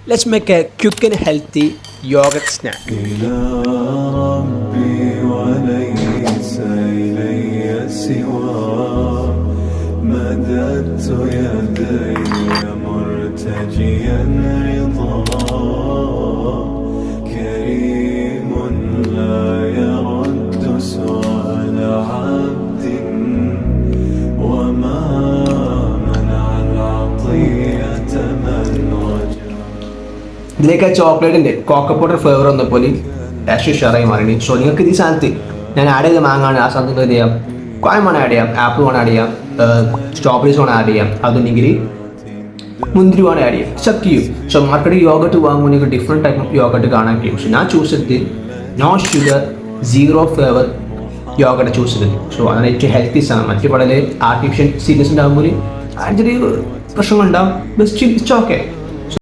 Let's make a quick and healthy yogurt snack. مددت يدي مرتجيا رضا كريم لا يرد سؤال عبد وما منع العطية من رجا. ഇതിലേക്ക് ചോക്ലേറ്റിൻ്റെ coco powder flavour വന്നപ്പോൾ taste ഉഷാറായി മാറി. സോ നിങ്ങൾക്ക് ഈ സാധനത്ത് ഞാൻ ആഡ് ചെയ്ത മാങ്ങാണ്, ആ സാധനത്ത് എന്ത് ചെയ്യാം, കോയം വേണം ആഡ് ചെയ്യാം, ആപ്പിൾ വേണം ആഡ് ചെയ്യാം, സ്ട്രോബെറീസ് വേണം ആഡ് ചെയ്യാം, അതുണ്ടെങ്കിൽ മുന്തിരി വേണം ആഡ് ചെയ്യാം. സബ് ചെയ്യും. സോ മാർക്കറ്റിൽ യോഗട്ട് വാങ്ങുമ്പോൾ നിങ്ങൾക്ക് ഡിഫറെൻറ്റ് ടൈപ്പ് ഓഫ് യോഗട്ട് കാണാൻ കഴിയും. സോ ഞാൻ ചൂസ് ചെയ്തത് no sugar 0 flavour yoghurt choose ചെയ്തത്. സോ അതാണ് ഏറ്റവും ഹെൽത്തി സാധനം. മറ്റു വളരെ ആർട്ടിഫിഷ്യൽ സ്വീറ്റ്നസ് ഉണ്ടാകുമ്പോൾ അതിൻ്റെ പ്രശ്നങ്ങളുണ്ടാവും. Best it's okay.